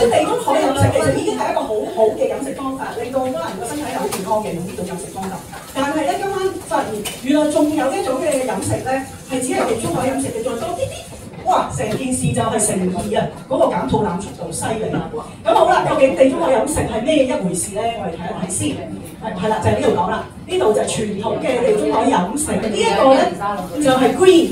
咁地中海飲食其實已經係一個好好嘅飲食方法，令到好多人個身體係好健康嘅，用呢種飲食方法。但係咧，今晚發現原來仲有一種嘅飲食咧，係只係地中海飲食嘅再多啲啲。哇！成件事就係乘2啊！嗰個減肚腩速度犀利啦。咁好啦，究竟地中海飲食係咩一回事咧？我哋睇一睇先。係啦，就係呢度講啦。呢度就係傳統嘅地中海飲食。呢一個咧就係 green。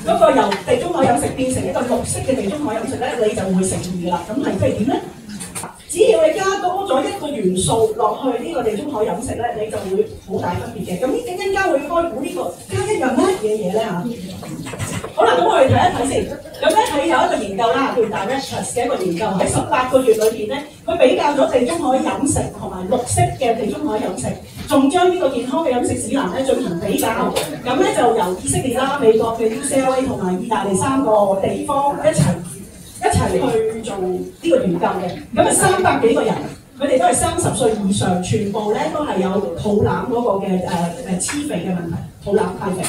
嗰個由地中海飲食變成一個綠色嘅地中海飲食咧，你就會乘2啦。咁係即係點咧？只要你加多咗一個元素落去呢個地中海飲食咧，你就會好大分別嘅。咁一陣間會開估呢個加一樣乜嘢嘢咧嚇？好啦，咁我哋睇一睇先。咁咧係有一個研究啦，叫 Directus 嘅一個研究，喺18個月裏邊咧，佢比較咗地中海飲食同埋綠色嘅地中海飲食，仲將呢個健康嘅飲食指南咧進行比較。咁咧就由以色列啦、美國嘅 UCLA 同埋意大利3個地方一齊去做呢個研究嘅。咁啊300幾個人，佢哋都係30歲以上，全部咧都係有肚腩嗰個嘅黐肥嘅問題，肚腩太肥嘅。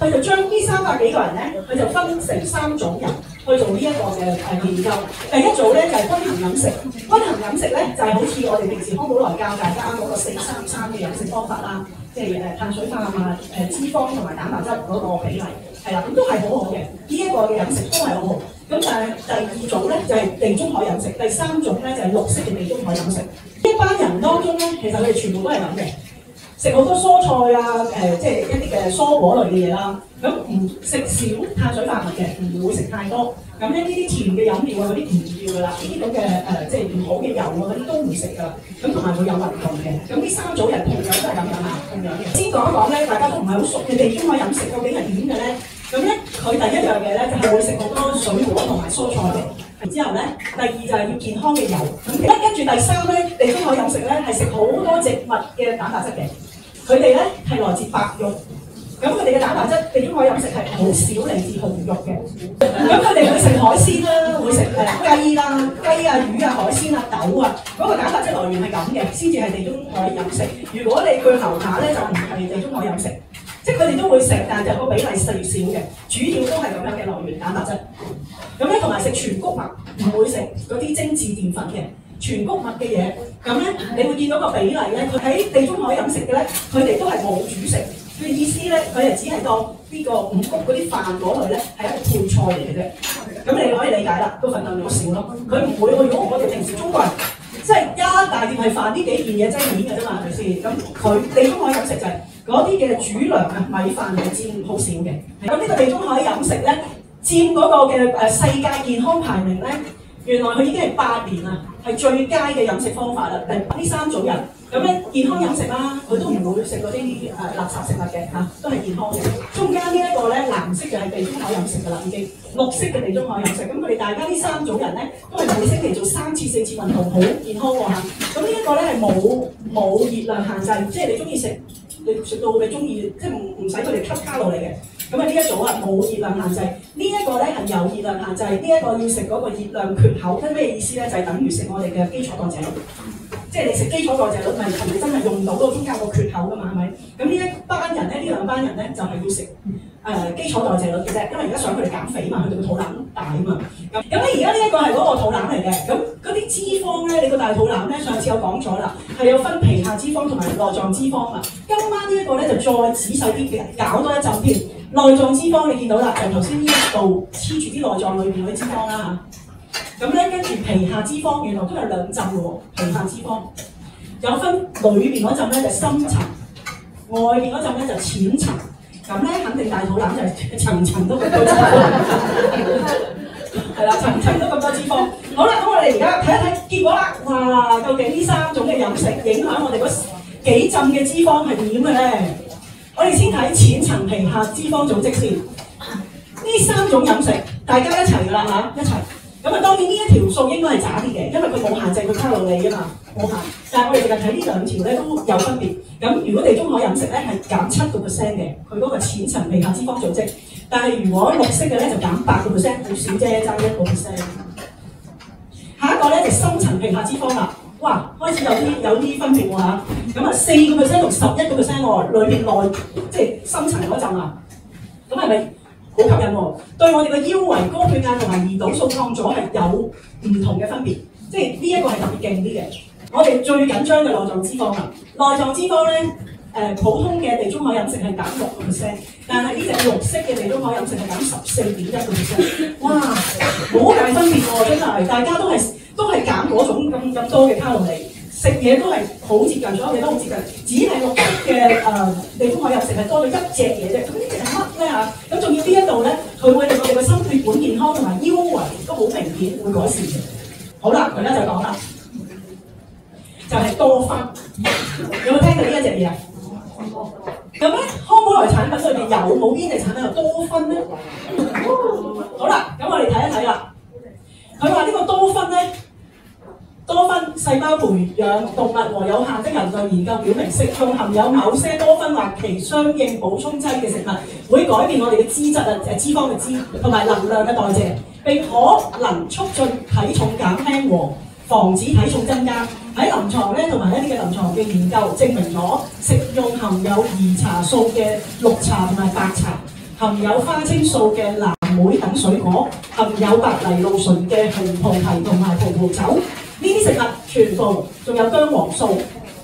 佢就將呢300幾個人咧，佢就分成3種人去做呢一個嘅研究。第一組咧就係均衡飲食，均衡飲食咧就係好似我哋平時康寶來教大家嗰個4-3-3嘅飲食方法啦，即係碳水化合物、脂肪同埋蛋白質嗰個比例，係啦，咁都係好好嘅。呢一個嘅飲食都係好好。咁但係第2組咧就係地中海飲食，第3種咧就係綠色嘅地中海飲食。一班人當中咧，其實佢哋全部都係咁嘅。食好多蔬菜啊，即係一啲嘅蔬果類嘅嘢啦。咁唔食少碳水化合物嘅，唔會食太多。咁咧呢啲甜嘅飲料啊，嗰啲唔要噶啦。呢啲咁嘅即係唔好嘅油啊，嗰啲都唔食噶啦。咁同埋會有運動嘅。咁呢3組人同樣都係咁樣啊，同樣嘅。先講一講咧，大家都唔係好熟嘅地中海飲食究竟係點嘅咧？咁咧佢第一樣嘢咧就係會食好多水果同埋蔬菜嘅。之後咧，第2就係要健康嘅油。咁跟住第3咧，地中海飲食咧係食好多植物嘅蛋白質嘅。佢哋咧係來自白肉，咁佢哋嘅蛋白質，地中海飲食係好少嚟自紅肉嘅。咁佢哋會食海鮮啦，會食雞啦、雞啊、魚啊、海鮮啊、豆啊，嗰個蛋白質來源係咁嘅，先至係地中海飲食。如果你去牛扒咧，就唔係地中海飲食，即係佢哋都會食，但係就個比例細少嘅，主要都係咁樣嘅來源蛋白質。咁咧同埋食全穀物，唔會食嗰啲精緻澱粉嘅。全穀物嘅嘢，咁咧你會見到個比例咧，佢喺地中海飲食嘅咧，佢哋都係冇煮食。佢意思咧，佢係只係當呢個五穀嗰啲飯嗰類咧係一個配菜嚟嘅啫。咁你可以理解啦，個份量好少咯。佢唔會去到我哋平時中國人，即係一大碟係飯呢幾件嘢擠面嘅啫嘛，係咪先？咁佢地中海飲食就係嗰啲嘅主糧啊，米飯係佔好少嘅。咁呢個地中海飲食咧，佔嗰個嘅世界健康排名咧。原來佢已經係8年啦，係最佳嘅飲食方法啦。呢3組人咁咧健康飲食啦，佢都唔會食嗰啲垃圾食物嘅嚇，都係健康嘅。中間呢一個咧藍色就係地中海飲食㗎啦，已經綠色嘅地中海飲食。咁佢哋大家呢3組人咧，都係每星期做3次4次運動，好健康喎嚇。咁呢一個咧係冇熱量限制，即係你中意食，你食到你中意，即係唔使佢哋吸卡路里嘅。咁啊呢一組啊冇熱量限制，呢一個咧係有熱量限制，呢一個要食嗰個熱量缺口，即係咩意思咧？就係等於食我哋嘅基礎代謝率，即係你食基礎代謝率，咪係咪真係用到嗰個中間個缺口噶嘛？係咪？咁呢一班人咧，呢2班人咧就係要食基礎代謝率嘅啫，因為而家想佢哋減肥嘛，佢哋個肚腩大啊嘛。咁咧而家呢一個係嗰個肚腩嚟嘅，咁嗰啲脂肪咧，你個大肚腩咧，上次我講咗啦，係有分皮下脂肪同埋內臟脂肪啊。今晚呢一個咧就再仔細啲嘅，搞多一陣添。內臟脂肪你見到啦，就頭先呢一度黐住啲內臟裏邊嗰啲脂肪啦嚇。咁咧跟住皮下脂肪原來都有2浸嘅喎，皮下脂肪有分裏邊嗰浸咧就深層，外邊嗰浸咧就淺層。咁咧肯定大肚腩就係層層都咁多脂肪，係啦，層層都咁多脂肪。好啦，咁我哋而家睇一睇結果啦。哇，究竟呢3種嘅飲食影響我哋嗰幾浸嘅脂肪係點嘅咧？我哋先睇淺層皮下脂肪組織先。呢3種飲食大家一齊㗎啦嚇，一齊。咁啊當然呢一條數應該係渣啲嘅，因為佢冇限制佢卡路里啊嘛，冇限。但係我哋淨係睇呢2條咧都有分別。咁如果地中海飲食咧係減7%嘅，佢嗰個淺層皮下脂肪組織。但係如果綠色嘅咧就減8%，好少啫，爭1%。下一個咧就深層皮下脂肪啦。哇，開始有啲分別喎嚇。咁啊4%同11%喎，裏邊內即係深層嗰陣啊。咁係咪好吸引喎，對我哋嘅腰圍、高血壓同埋胰島素抗阻係有唔同嘅分別，即係呢一個係特別勁啲嘅。我哋最緊張嘅內臟脂肪啊，內臟脂肪咧普通嘅地中海飲食係減6%，但係呢隻綠色嘅地中海飲食係減14.1%，哇，好大分別喎，真係，大家都係減嗰種咁多嘅卡路里。食嘢都係好接近，所有嘢都好接近，只係綠色嘅地中海飲食係多咗一隻嘢啫。咁呢隻係乜咧嚇？咁仲要呢一度咧，佢會令我哋嘅心血管健康同埋腰圍都好明顯會改善嘅。好啦，佢咧就講啦，就係多酚。有冇聽過呢一隻嘢啊？咁咧，康寶萊產品裏邊有冇邊隻產品有多酚咧？好啦，咁我哋睇一睇啦。佢話呢個多酚咧。多酚細胞培養動物和有限的人類研究表明，食用含有某些多酚或其相應補充劑嘅食物，會改變我哋嘅脂質脂肪嘅脂同埋能量嘅代謝，並可能促進體重減輕和防止體重增加。喺臨床咧同埋一啲嘅臨床嘅研究證明咗，食用含有兒茶素嘅綠茶同埋白茶，含有花青素嘅藍莓等水果，含有白藜蘆醇嘅紅葡提同埋葡萄酒。呢啲食物全部仲有薑黃素、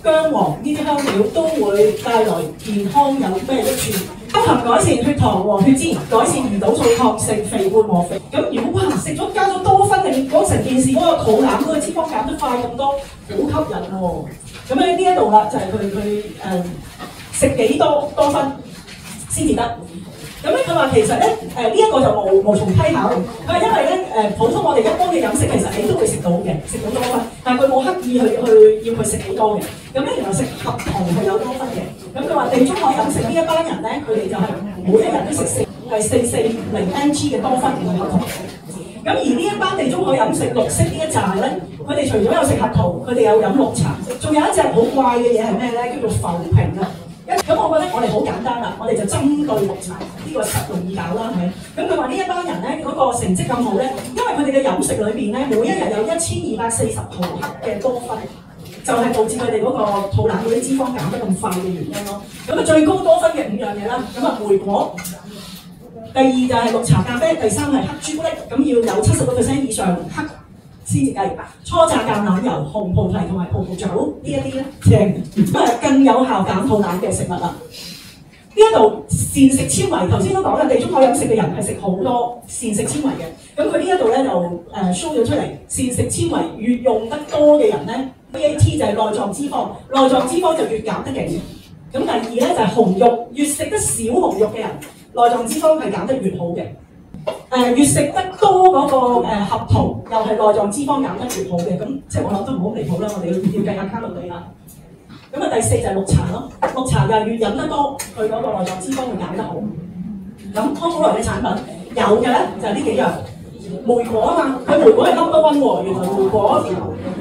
薑黃呢啲香料都會帶來健康有咩益處？包含改善血糖和血脂，改善胰島素抗性、肥胖和肥。咁如果食咗加咗多酚，你講成件事嗰個肚腩嗰個脂肪減得快咁多，好吸引喎。咁咧呢一度啦，就係佢食幾多多酚先至得。咁咧佢話其實咧呢一個就無從稽考。佢話因為咧普通我哋一般嘅飲食其實你都會食到嘅，食到多酚，但係佢冇刻意去要佢食幾多嘅。咁咧原來食核桃係有多酚嘅。咁佢話地中海飲食呢一班人咧，佢哋就係每一日都食440 mg 嘅多酚同核桃。咁而呢一班地中海飲食綠色呢一紮咧，佢哋除咗有食核桃，佢哋有飲綠茶，仲有一隻好怪嘅嘢係咩咧？叫做浮萍啊！咁我覺得我哋好簡單啦，我哋就針對綠茶呢個實容易搞啦，係咪？咁佢話呢一班人咧嗰個成績咁好咧，因為佢哋嘅飲食裏邊咧，每一日有1240毫克嘅多酚，就係導致佢哋嗰個肚腩嗰啲脂肪減得咁快嘅原因咯。咁啊最高多酚嘅5樣嘢啦，咁啊莓果，第二就係綠茶咖啡，第三係黑朱古力，咁要有70% 以上黑先至計。初榨橄欖油、紅葡提同埋葡萄酒呢一啲咧，正更有效減肚腩嘅食物啦。呢一度膳食纖維，頭先都講啦，地中海飲食嘅人係食好多膳食纖維嘅。咁佢呢一度咧就show 咗出嚟，膳食纖維越用得多嘅人咧 ，BAT 就係內臟脂肪，內臟脂肪就越減得勁。咁第二咧就係紅肉，越食得少紅肉嘅人，內臟脂肪係減得越好嘅。越食得多嗰個核桃，又係內臟脂肪減得越好嘅，咁即係我諗都唔好離譜啦，我哋要計下卡路里啦。咁啊第四就係綠茶咯，綠茶又越飲得多，佢嗰個內臟脂肪會減得好。咁康寶萊嘅產品有嘅咧就係呢幾樣，莓果啊嘛，佢莓果係 No.1 喎，原來莓果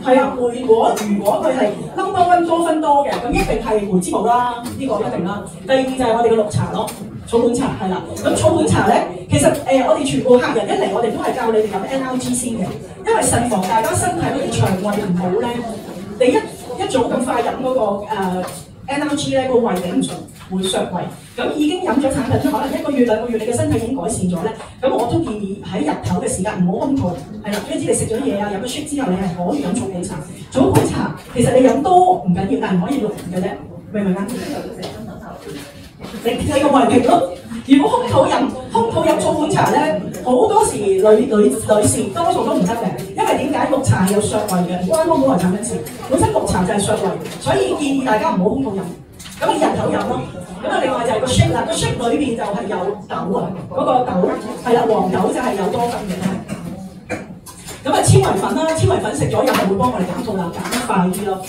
係啊，莓果如果佢係 No.1 多酚多嘅，咁一定係梅之母啦，呢個一定啦。第二就係我哋嘅綠茶咯。草本茶係啦，咁草本茶咧，其實我哋全部客人一嚟，我哋都係教你哋飲 NRG 先嘅，因為慎防大家身體好似腸胃唔好咧，你一早咁快飲嗰個NRG 咧，個胃頂唔順，會削胃。咁已經飲咗產品，可能1個月2個月，你嘅身體已經改善咗咧，咁我都建議喺日頭嘅時間唔好空肚，係啦，總之你食咗嘢啊，飲咗 shake 之後，你係可以飲草本茶。草本茶其實你飲多唔緊要，但係唔可以濃嘅啫，明唔明啊？你個胃平咯。如果空肚飲草本茶咧，好多時女士多數都唔得嘅，因為點解綠茶係有削胃嘅，唔關康寶萊產品事。本身綠茶就係削胃，所以建議大家唔好空肚飲。咁你日頭飲咯。咁啊，另外就係個 shake 啦，個 shake 裏邊就係有豆啊，嗰個豆係啦，黃豆就係有多酚嘅。咁啊，纖維粉啦，纖維粉食咗又係會幫我哋減肚腩減得快啲咯。